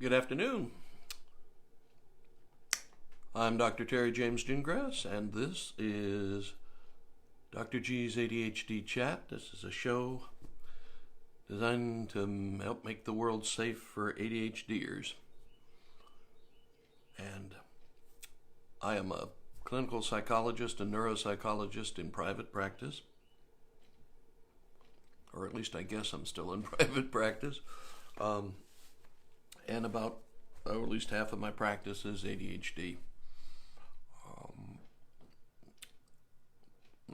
Good afternoon. I'm Dr. Terry James Gingras, and this is Dr. G's ADHD Chat. This is a show designed to help make the world safe for ADHDers. And I am a clinical psychologist and neuropsychologist in private practice. Or at least I guess I'm still in private practice. And about, or at least half of my practice is ADHD.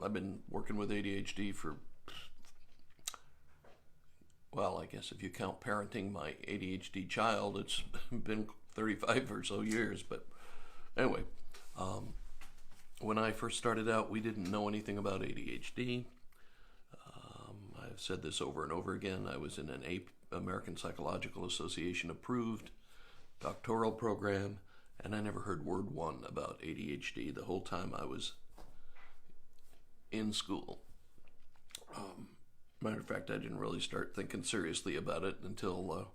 I've been working with ADHD for, well, I guess if you count parenting my ADHD child, it's been 35 or so years. But anyway, when I first started out, we didn't know anything about ADHD. I've said this over and over again. I was in an American Psychological Association approved doctoral program, and I never heard word one about ADHD the whole time I was in school. Matter of fact, I didn't really start thinking seriously about it until,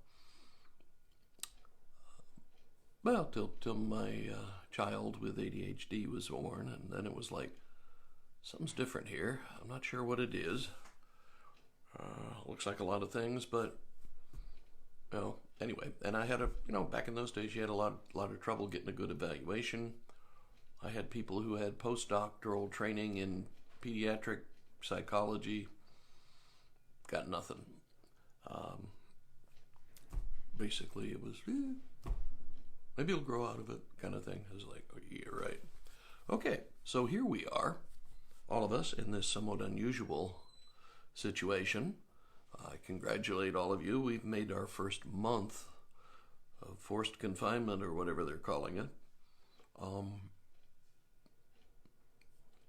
till my child with ADHD was born, and then it was like, something's different here. I'm not sure what it is. Looks like a lot of things, but anyway. And I had back in those days, you had a lot of trouble getting a good evaluation. I had people who had postdoctoral training in pediatric psychology, got nothing. Basically, it was, maybe you'll grow out of it kind of thing. I was like, oh, yeah, right. Okay, so here we are, all of us in this somewhat unusual situation. I congratulate all of you. We've made our first month of forced confinement, or whatever they're calling it.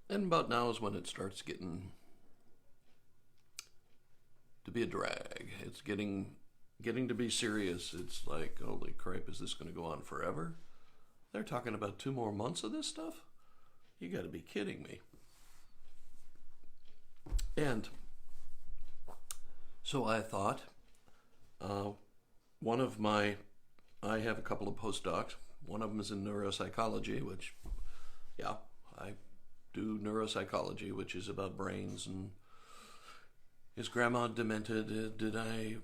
And about now is when it starts getting to be a drag. It's getting to be serious. It's like, holy crap, is this going to go on forever? They're talking about 2 more months of this stuff? You got to be kidding me. And so I thought, I have a couple of postdocs. One of them is in neuropsychology, which, I do neuropsychology, which is about brains and is grandma demented? Did I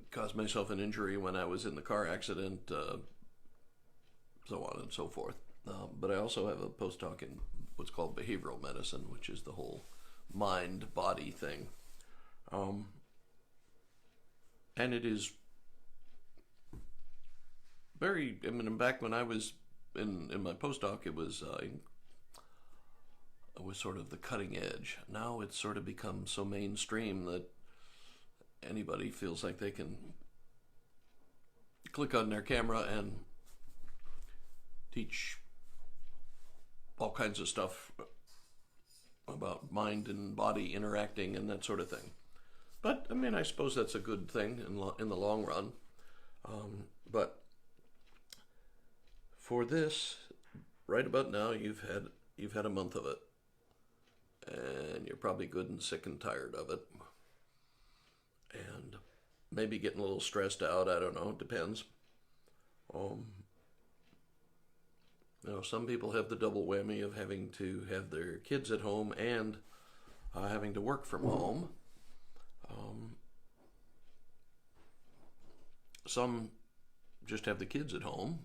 cause myself an injury when I was in the car accident? So on and so forth. But I also have a postdoc in what's called behavioral medicine, which is the whole mind-body thing. And it is very, back when I was in my postdoc, it was sort of the cutting edge. Now it's sort of become so mainstream that anybody feels like they can click on their camera and teach all kinds of stuff about mind and body interacting and that sort of thing. But I suppose that's a good thing in the long run. But for this, right about now, you've had a month of it, and you're probably good and sick and tired of it, and maybe getting a little stressed out. I don't know. It depends. Some people have the double whammy of having to have their kids at home and having to work from home. Some just have the kids at home,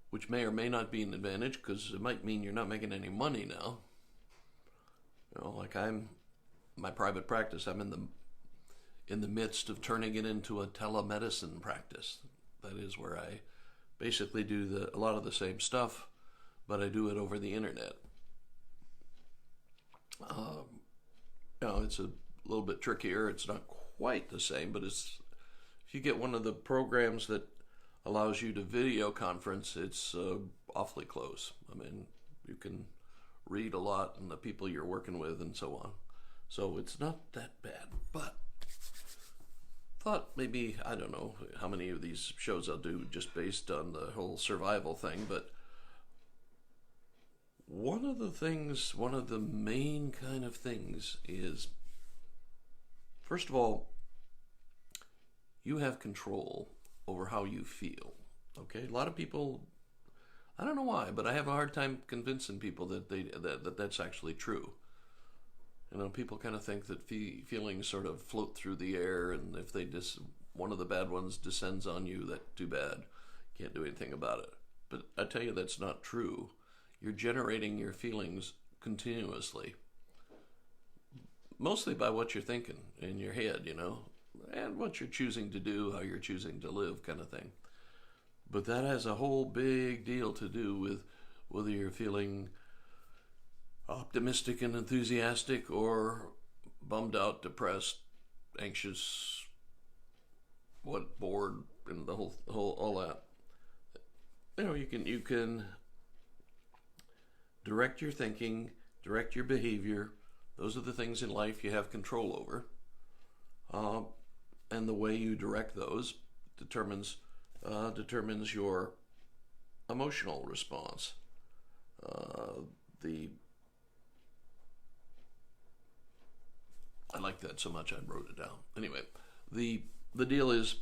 which may or may not be an advantage, because it might mean you're not making any money now. Like my private practice, I'm in the midst of turning it into a telemedicine practice. That is where I basically do a lot of the same stuff, but I do it over the internet. It's a little bit trickier. It's not quite the same, but if you get one of the programs that allows you to video conference, it's awfully close. You can read a lot and the people you're working with and so on. So it's not that bad, but thought maybe, I don't know how many of these shows I'll do just based on the whole survival thing, but one of the main kind of things is, first of all, you have control over how you feel. Okay, a lot of people, I don't know why, but I have a hard time convincing people that that's actually true. You know, people kind of think that feelings sort of float through the air, and if one of the bad ones descends on you, that's too bad. Can't do anything about it. But I tell you, that's not true. You're generating your feelings continuously, mostly by what you're thinking in your head, you know, and what you're choosing to do, how you're choosing to live, kind of thing. But that has a whole big deal to do with whether you're feeling optimistic and enthusiastic or bummed out, depressed, anxious, bored, and the whole all that. You know, you can direct your thinking, direct your behavior. Those are the things in life you have control over. And the way you direct those determines your emotional response. I like that so much I wrote it down. Anyway, the deal is,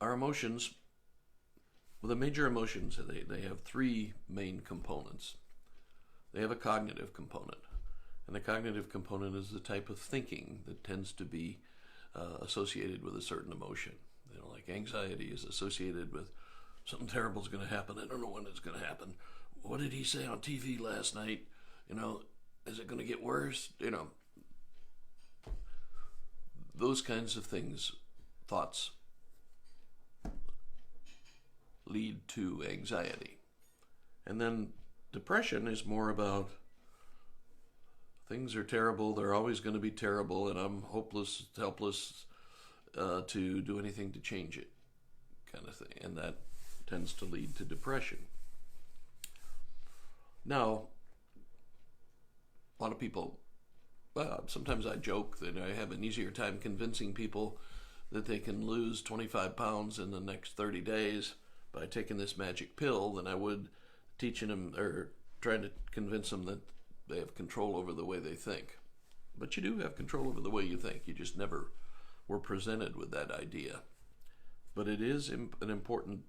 our emotions. Well, the major emotions, they have three main components. They have a cognitive component, and the cognitive component is the type of thinking that tends to be associated with a certain emotion. You know, like anxiety is associated with something terrible is going to happen. I don't know when it's going to happen. What did he say on TV last night? You know, is it going to get worse? You know, those kinds of things, thoughts, lead to anxiety. And then depression is more about things are terrible, they're always going to be terrible, and I'm hopeless, helpless to do anything to change it, kind of thing. And that tends to lead to depression. Now, a lot of people, sometimes I joke that I have an easier time convincing people that they can lose 25 pounds in the next 30 days by taking this magic pill than I would teaching them or trying to convince them that they have control over the way they think. But you do have control over the way you think. You just never were presented with that idea. But it is an important,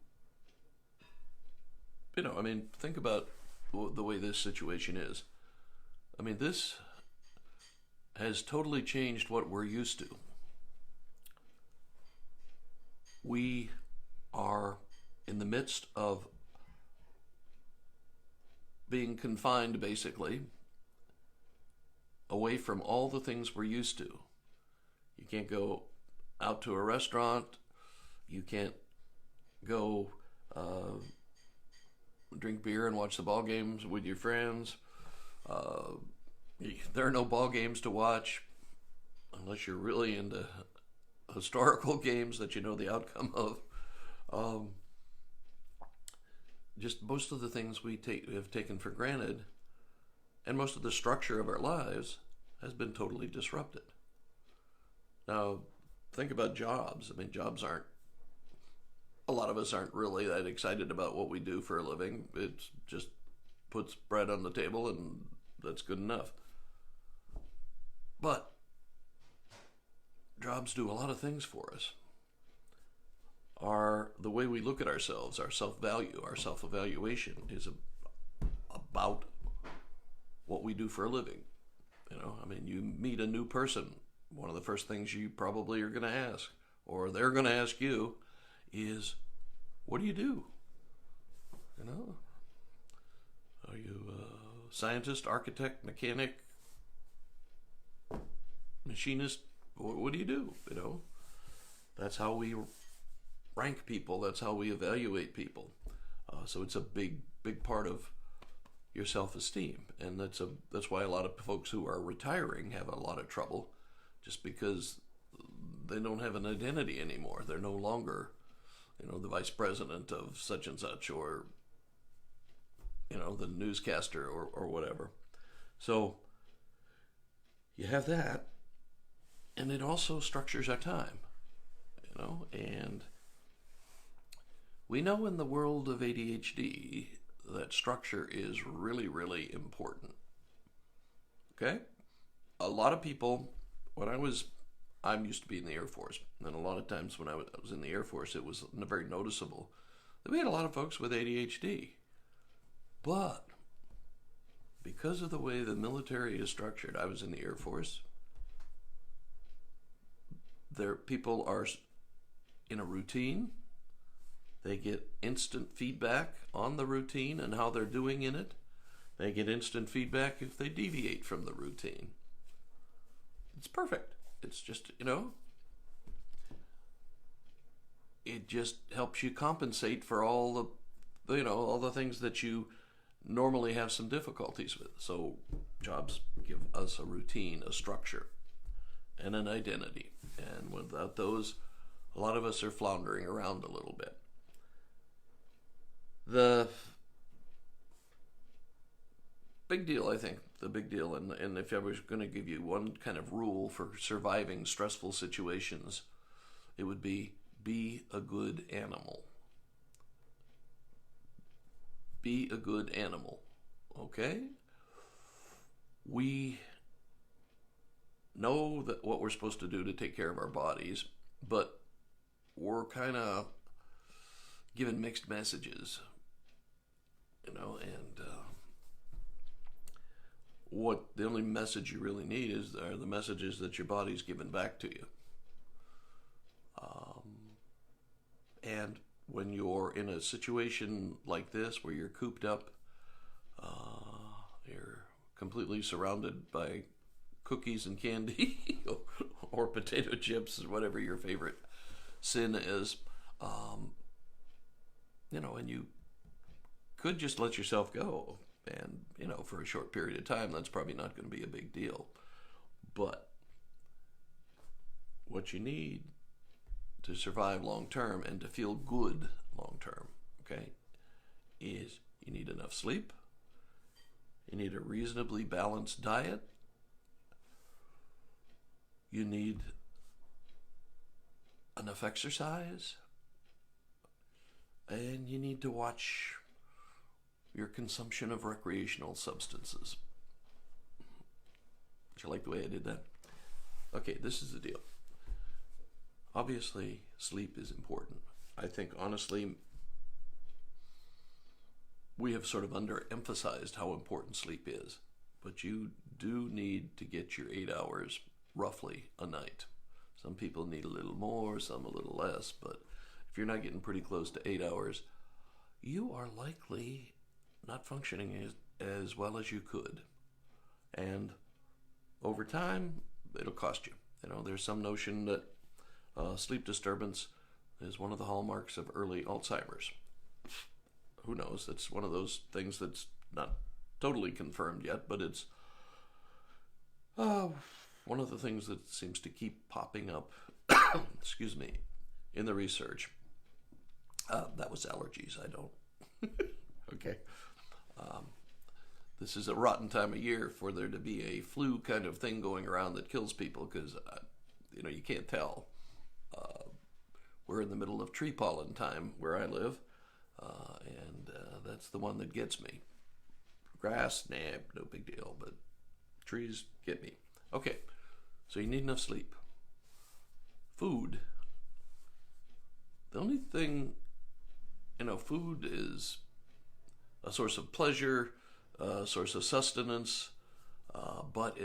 you know, I mean, think about the way this situation is. I mean, this has totally changed what we're used to. We are in the midst of being confined, basically, away from all the things we're used to. You can't go out to a restaurant. You can't go drink beer and watch the ball games with your friends. There are no ball games to watch unless you're really into historical games that you know the outcome of. Just most of the things we have taken for granted, and most of the structure of our lives has been totally disrupted. Now, think about jobs. I mean, a lot of us aren't really that excited about what we do for a living. It just puts bread on the table, and that's good enough. But jobs do a lot of things for us. The way we look at ourselves, our self-value, our self-evaluation is about what we do for a living. You know, I mean, you meet a new person, one of the first things you probably are going to ask, or they're going to ask you, is, what do you do? You know, are you a scientist, architect, mechanic, machinist? What do you do? You know, that's how we rank people. That's how we evaluate people. So it's a big part of your self-esteem, and that's why a lot of folks who are retiring have a lot of trouble, just because they don't have an identity anymore. They're no longer, you know, the vice president of such and such, or, you know, the newscaster or whatever. So you have that, and it also structures our time, you know, and we know in the world of ADHD that structure is really, really important. Okay? A lot of people, when I was I'm used to being in the Air Force, and a lot of times when I was in the Air Force, it was very noticeable that we had a lot of folks with ADHD. But because of the way the military is structured, I was in the Air Force, people are in a routine. They get instant feedback on the routine and how they're doing in it. They get instant feedback if they deviate from the routine. It's perfect. It's just, it just helps you compensate for all the things that you normally have some difficulties with. So jobs give us a routine, a structure, and an identity. And without those, a lot of us are floundering around a little bit. The big deal, I think, and if I was going to give you one kind of rule for surviving stressful situations, it would be a good animal. Be a good animal, okay? We know that what we're supposed to do to take care of our bodies, but we're kind of given mixed messages, and what the only message you really need are the messages that your body's given back to you. And when you're in a situation like this where you're cooped up, you're completely surrounded by cookies and candy or potato chips or whatever your favorite sin is, and you could just let yourself go. And, for a short period of time, that's probably not going to be a big deal. But what you need to survive long term and to feel good long term, okay, is you need enough sleep, you need a reasonably balanced diet, you need enough exercise, and you need to watch your consumption of recreational substances. Did you like the way I did that? Okay, this is the deal. Obviously, sleep is important. I think, honestly, we have sort of underemphasized how important sleep is. But you do need to get your 8 hours, roughly, a night. Some people need a little more, some a little less. But if you're not getting pretty close to 8 hours, you are likely not functioning as well as you could. And over time, it'll cost you. There's some notion that sleep disturbance is one of the hallmarks of early Alzheimer's. Who knows? That's one of those things that's not totally confirmed yet, but it's one of the things that seems to keep popping up, excuse me, in the research. That was allergies, I don't. Okay. This is a rotten time of year for there to be a flu kind of thing going around that kills people because, you can't tell. We're in the middle of tree pollen time where I live, and that's the one that gets me. Grass, nah, no big deal, but trees get me. Okay, so you need enough sleep. Food. The only thing, food is a source of pleasure, a source of sustenance, but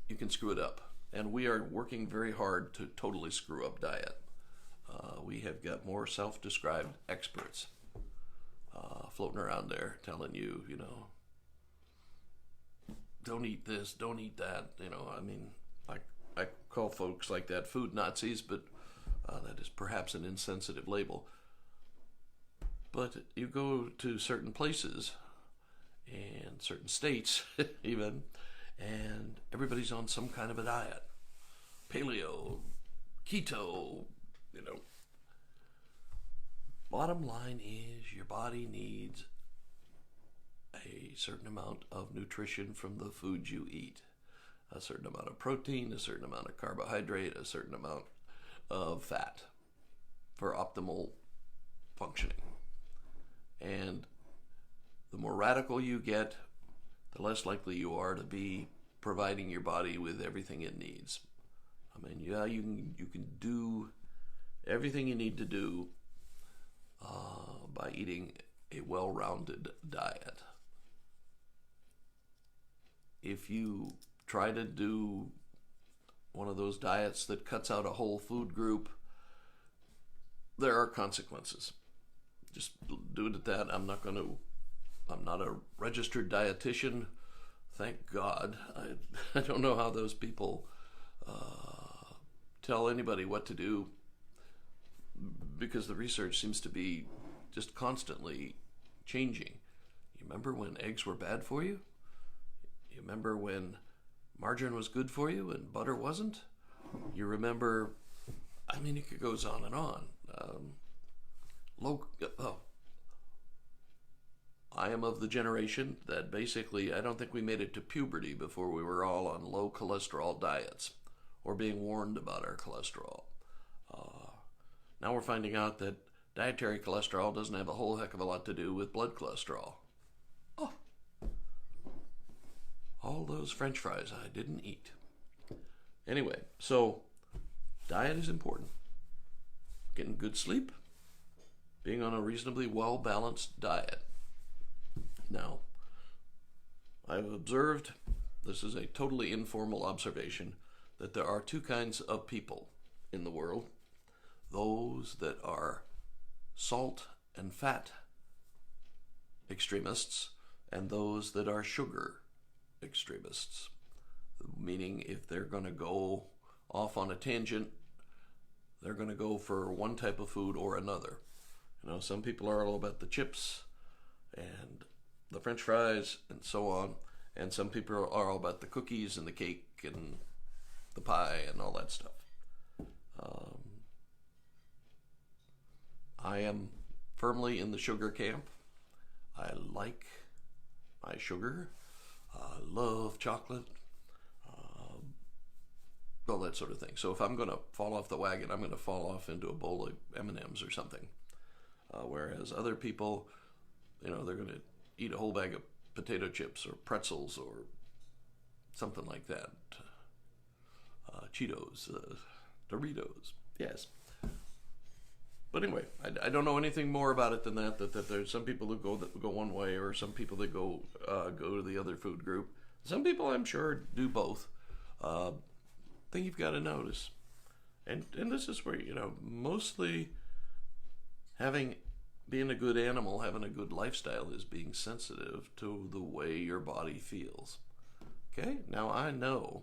you can screw it up. And we are working very hard to totally screw up diet. We have got more self-described experts floating around there telling you, don't eat this, don't eat that. I call folks like that food Nazis, but that is perhaps an insensitive label. But you go to certain places and certain states even, and everybody's on some kind of a diet. Paleo, keto, Bottom line is your body needs a certain amount of nutrition from the food you eat. A certain amount of protein, a certain amount of carbohydrate, a certain amount of fat for optimal functioning. And the more radical you get, the less likely you are to be providing your body with everything it needs. I mean, yeah, you can do everything you need to do by eating a well-rounded diet. If you try to do one of those diets that cuts out a whole food group, there are consequences. Just do it at that. I'm not a registered dietitian. Thank God. I don't know how those people tell anybody what to do, because the research seems to be just constantly changing. You remember when eggs were bad for you? You remember when margarine was good for you and butter wasn't? You remember, I mean, it goes on and on. I am of the generation that basically, I don't think we made it to puberty before we were all on low cholesterol diets or being warned about our cholesterol. Now we're finding out that dietary cholesterol doesn't have a whole heck of a lot to do with blood cholesterol. Oh, all those French fries I didn't eat. Anyway, so diet is important. Getting good sleep, being on a reasonably well-balanced diet. Now, I've observed, this is a totally informal observation, that there are two kinds of people in the world. Those that are salt and fat extremists, and those that are sugar extremists. Meaning, if they're going to go off on a tangent, they're going to go for one type of food or another. You know, some people are all about the chips and the French fries and so on, and some people are all about the cookies and the cake and the pie and all that stuff. I am firmly in the sugar camp. I like my sugar. I love chocolate. All that sort of thing. So if I'm going to fall off the wagon, I'm going to fall off into a bowl of M&Ms or something. Whereas other people, they're going to eat a whole bag of potato chips or pretzels or something like that. Cheetos, Doritos, yes. But anyway, I don't know anything more about it than that there's some people who go one way, or some people that go to the other food group. Some people, I'm sure, do both. Thing you've got to notice, and this is where, mostly being a good animal, having a good lifestyle, is being sensitive to the way your body feels. Okay? Now, I know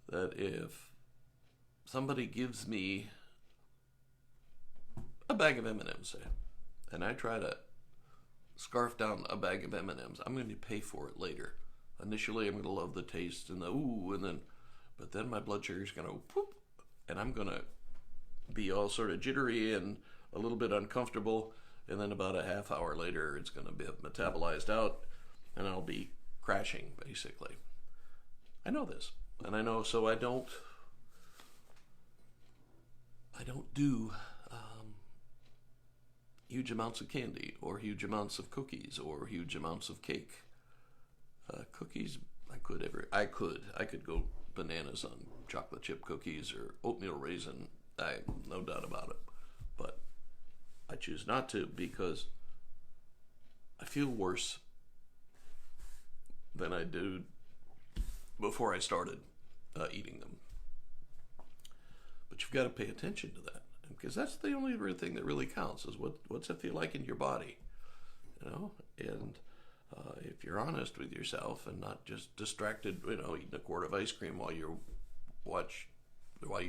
that if somebody gives me a bag of M&Ms, say, and I try to scarf down a bag of M&Ms, I'm going to pay for it later. Initially, I'm going to love the taste and the ooh, but then my blood sugar is going to whoop, and I'm going to be all sort of jittery and a little bit uncomfortable, and then about a half hour later, it's going to be metabolized out, and I'll be crashing, basically. I know this, and I know, so I don't do huge amounts of candy, or huge amounts of cookies, or huge amounts of cake. Cookies, I could go bananas on chocolate chip cookies or oatmeal raisin. I no doubt about it, but I choose not to, because I feel worse than I did before I started eating them. But you've got to pay attention to that, because that's the only real thing that really counts, is what's it feel like in your body, and if you're honest with yourself and not just distracted, eating a quart of ice cream while you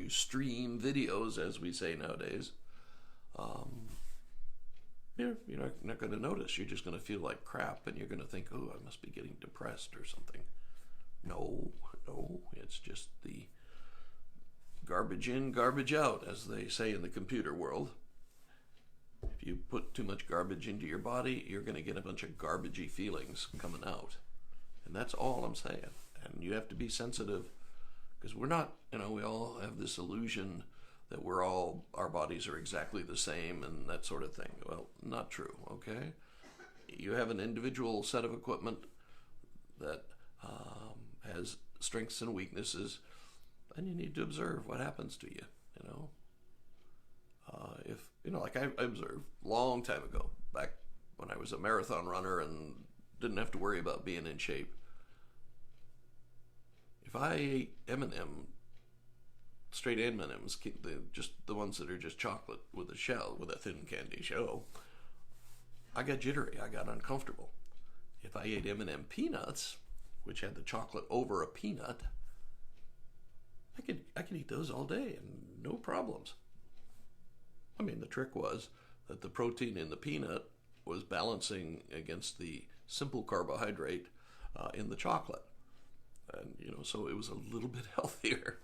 stream videos, as we say nowadays, you're not going to notice. You're just going to feel like crap, and you're going to think, oh, I must be getting depressed or something. No, it's just the garbage in, garbage out, as they say in the computer world. If you put too much garbage into your body, you're going to get a bunch of garbagey feelings coming out. And that's all I'm saying. And you have to be sensitive, because we're not, we all have this illusion that our bodies are exactly the same and that sort of thing. Well, not true, okay? You have an individual set of equipment that has strengths and weaknesses. and you need to observe what happens to you. You know, if you know, like I observed a long time ago, back when I was a marathon runner and didn't have to worry about being in shape. If I ate M&M, straight M&Ms, just the ones that are just chocolate with a shell, with a thin candy shell, I got jittery. I got uncomfortable. If I ate M&M peanuts, which had the chocolate over a peanut, I could eat those all day and no problems. I mean, the trick was that the protein in the peanut was balancing against the simple carbohydrate in the chocolate. And, you know, so it was a little bit healthier.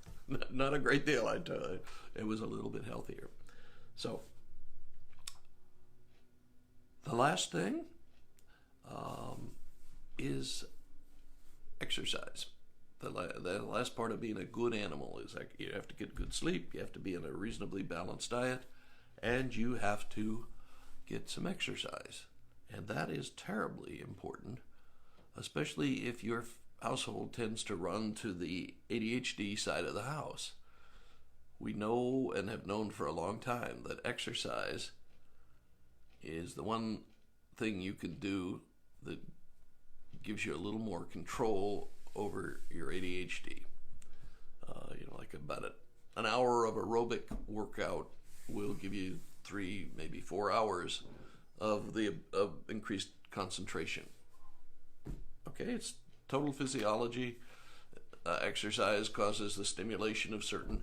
Not a great deal, I tell you. It was a little bit healthier. So, the last thing is exercise. The last part of being a good animal is like you have to get good sleep, you have to be in a reasonably balanced diet, and you have to get some exercise. And that is terribly important, especially if your household tends to run to the ADHD side of the house. We know and have known for a long time that exercise is the one thing you can do that gives you a little more control over your ADHD. You know, like about an hour of aerobic workout will give you 3, maybe 4 hours of increased concentration. Okay, it's total physiology. Exercise causes the stimulation of certain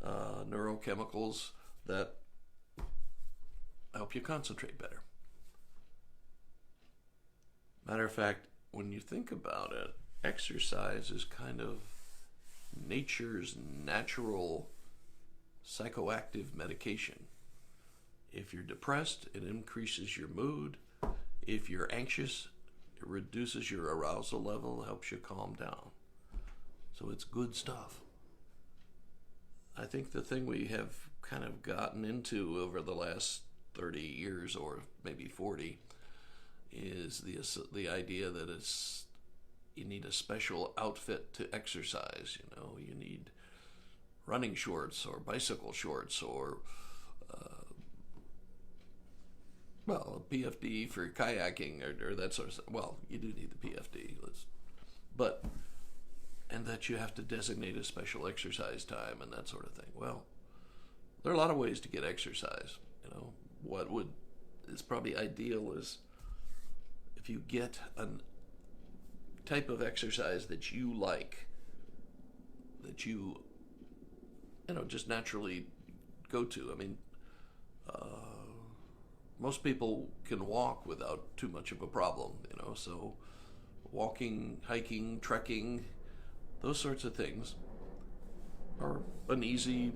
neurochemicals that help you concentrate better. Matter of fact, when you think about it, exercise is kind of nature's natural psychoactive medication. If you're depressed, it increases your mood. If you're anxious, it reduces your arousal level, helps you calm down. So it's good stuff. I think the thing we have kind of gotten into over the last 30 years or maybe 40 is the idea that you need a special outfit to exercise. You know, you need running shorts or bicycle shorts or a PFD for kayaking or that sort of stuff. Well, you do need the PFD, and that you have to designate a special exercise time and that sort of thing. Well, there are a lot of ways to get exercise. You know, what is probably ideal is if you get a type of exercise that you like, that you just naturally go to. I mean, most people can walk without too much of a problem, so walking, hiking, trekking, those sorts of things are an easy,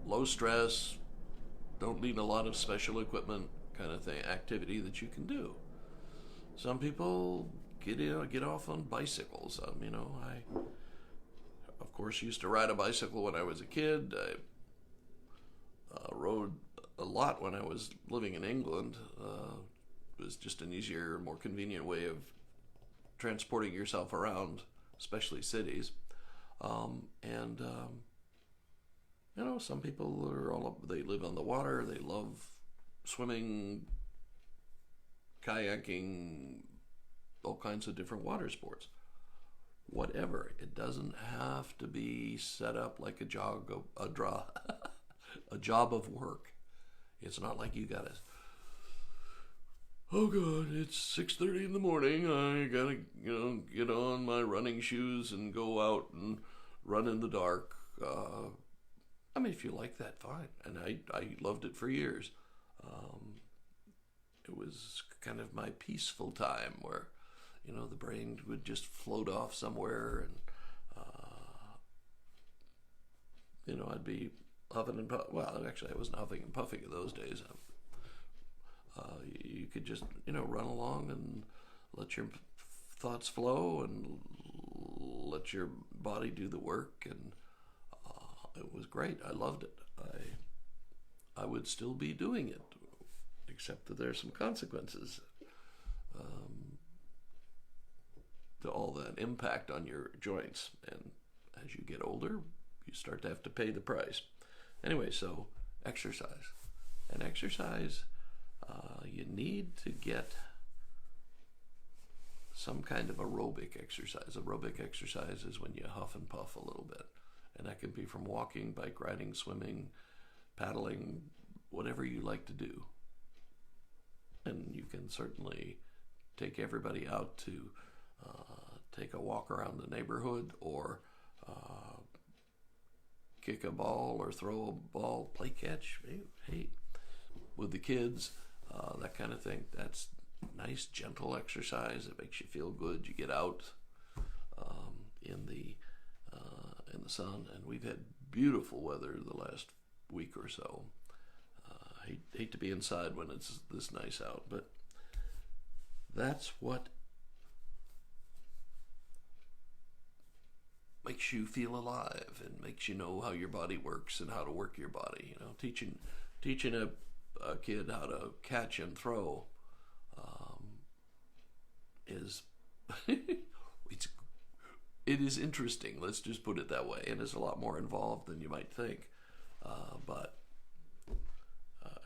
low stress, don't need a lot of special equipment kind of thing, activity that you can do. Some people get off on bicycles. I of course used to ride a bicycle when I was a kid. I rode a lot when I was living in England. It was just an easier, more convenient way of transporting yourself around, especially cities. Some people they live on the water. They love swimming, kayaking, all kinds of different water sports. Whatever. It doesn't have to be set up like a job of work. It's not like you gotta, oh God, it's 6:30 in the morning. I gotta, get on my running shoes and go out and run in the dark. If you like that, fine. And I loved it for years. It was kind of my peaceful time where, the brain would just float off somewhere, and I'd be huffing and puffing. Well, actually, I wasn't huffing and puffing in those days. You could just, run along and let your thoughts flow and let your body do the work, and it was great. I loved it. I would still be doing it, except that there's some consequences to all that impact on your joints and as you get older, you start to have to pay the price. Anyway, so exercise. And exercise, you need to get some kind of aerobic exercise. Aerobic exercise is when you huff and puff a little bit. And that can be from walking, bike riding, swimming, paddling, whatever you like to do. And you can certainly take everybody out to take a walk around the neighborhood, or kick a ball or throw a ball, play catch, hey, with the kids, that kind of thing. That's nice, gentle exercise. It makes you feel good. You get out in the sun, and we've had beautiful weather the last week or so. Hate to be inside when it's this nice out, but that's what makes you feel alive and makes you know how your body works and how to work your body. You know, teaching a kid how to catch and throw is it is interesting. Let's just put it that way. And it's a lot more involved than you might think, but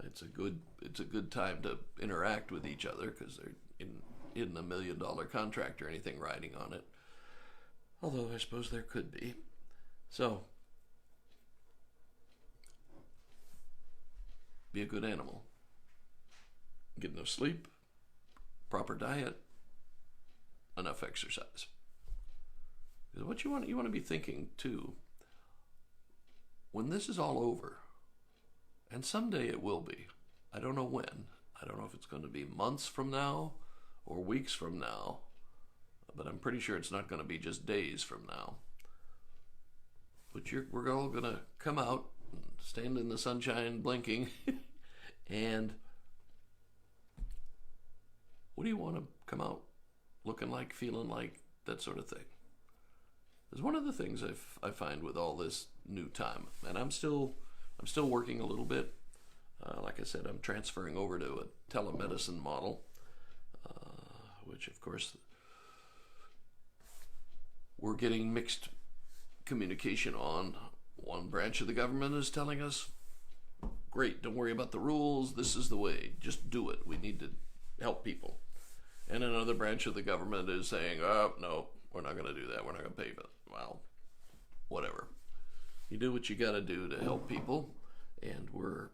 it's a good time to interact with each other, because they're in a $1 million contract or anything riding on it. Although I suppose there could be. So, be a good animal. Get enough sleep, proper diet, enough exercise. Because what you want to be thinking too, when this is all over, and someday it will be. I don't know when. I don't know if it's going to be months from now or weeks from now, but I'm pretty sure it's not going to be just days from now. But we're all going to come out, stand in the sunshine blinking, and what do you want to come out looking like, feeling like, that sort of thing? There's one of the things I find with all this new time, and I'm still working a little bit. Like I said, I'm transferring over to a telemedicine model, which of course we're getting mixed communication on. One branch of the government is telling us, great, don't worry about the rules, this is the way, just do it, we need to help people. And another branch of the government is saying, oh, no, we're not going to do that, we're not going to pay for it. Well, whatever. You do what you got to do to help people, and we're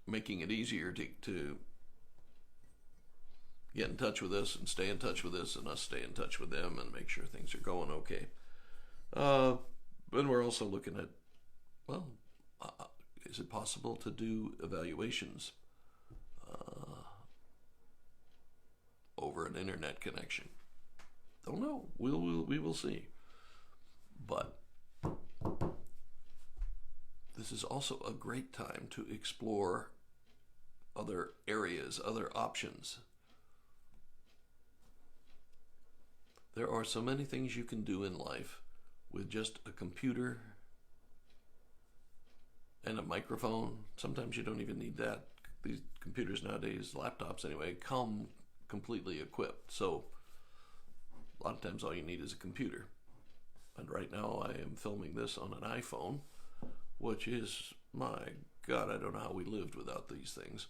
making it easier to get in touch with us and stay in touch with us, and us stay in touch with them and make sure things are going okay. But we're also looking at, well, is it possible to do evaluations over an internet connection? Don't know. We will see. But this is also a great time to explore other areas, other options. There are so many things you can do in life with just a computer and a microphone. Sometimes you don't even need that. These computers nowadays, laptops anyway, come completely equipped. So a lot of times all you need is a computer. And right now I am filming this on an iPhone, which is, my God, I don't know how we lived without these things.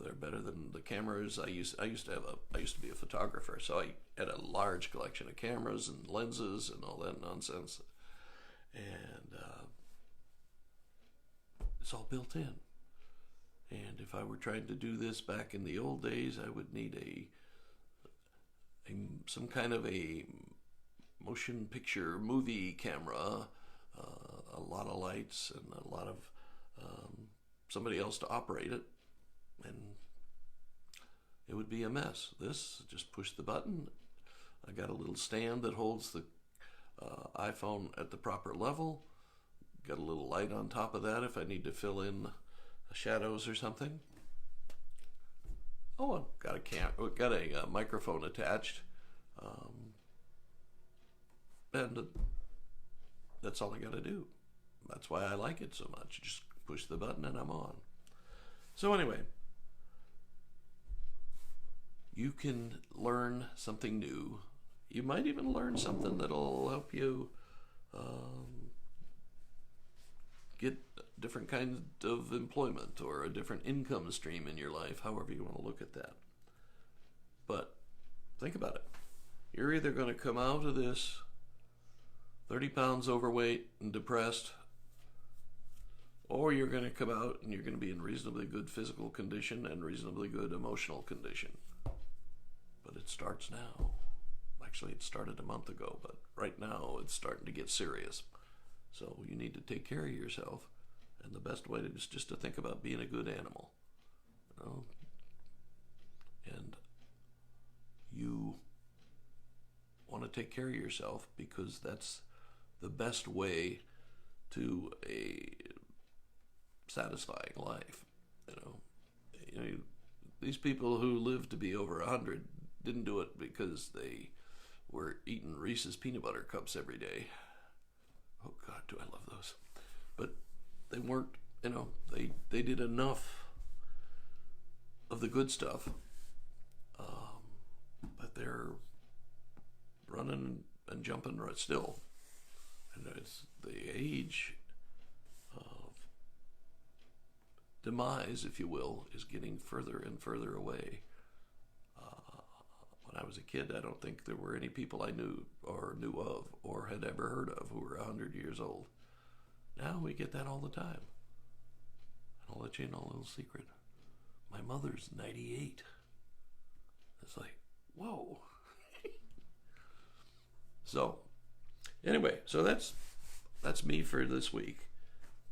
They're better than the cameras. I used to be a photographer, so I had a large collection of cameras and lenses and all that nonsense. And it's all built in. And if I were trying to do this back in the old days, I would need some kind of a motion picture movie camera, a lot of lights, and a lot of somebody else to operate it, and it would be a mess. This, just push the button. I got a little stand that holds the iPhone at the proper level. Got a little light on top of that if I need to fill in shadows or something. Oh, got a microphone attached, and that's all I got to do. That's why I like it so much. Just push the button and I'm on. So anyway, you can learn something new you might even learn something that'll help you get a different kind of employment or a different income stream in your life, however you want to look at that. But think about it. You're either going to come out of this 30 pounds overweight and depressed, or you're going to come out and you're going to be in reasonably good physical condition and reasonably good emotional condition. But it starts now. Actually, it started a month ago, but right now it's starting to get serious. So you need to take care of yourself, and the best way is just to think about being a good animal. You know? And you want to take care of yourself because that's the best way to a satisfying life. You know, these people who live to be over 100 didn't do it because they were eating Reese's peanut butter cups every day. Oh God, do I love those. But they weren't, they did enough of the good stuff, but they're running and jumping right still. And it's the age of demise, if you will, is getting further and further away. When I was a kid, I don't think there were any people I knew of or had ever heard of who were 100 years old. Now we get that all the time. And I'll let you in a little secret. My mother's 98. It's like, whoa. So, anyway, so that's me for this week.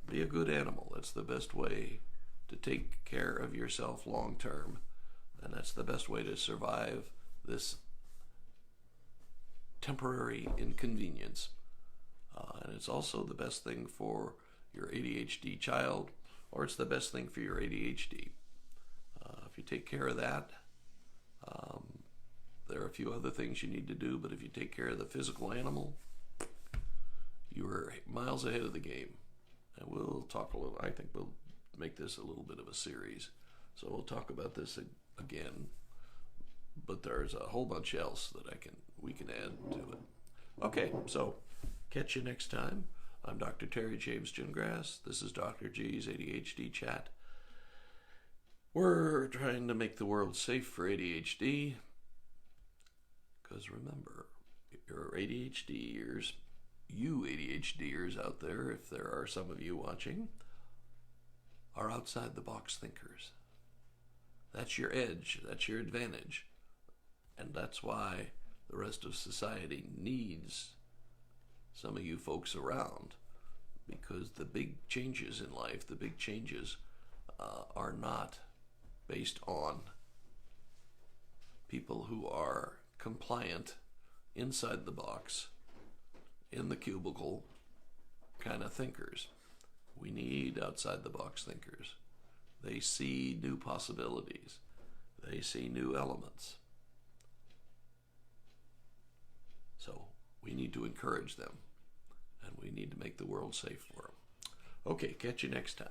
Be a good animal. That's the best way to take care of yourself long term. And that's the best way to survive this temporary inconvenience. And it's also the best thing for your ADHD child, or it's the best thing for your ADHD. If you take care of that, there are a few other things you need to do, but if you take care of the physical animal, you are miles ahead of the game. And we'll talk a little, I think we'll make this a little bit of a series. So we'll talk about this again, but there's a whole bunch else that we can add to it. Okay, so catch you next time. I'm Dr. Terry James Gingras. This is Dr. G's ADHD Chat. We're trying to make the world safe for ADHD, because remember, your ADHDers, you ADHDers out there, if there are some of you watching, are outside the box thinkers. That's your edge, that's your advantage. And that's why the rest of society needs some of you folks around, because the big changes in life, the big changes are not based on people who are compliant inside the box, in the cubicle kind of thinkers. We need outside the box thinkers. They see new possibilities. They see new elements. So we need to encourage them, and we need to make the world safe for them. Okay, catch you next time.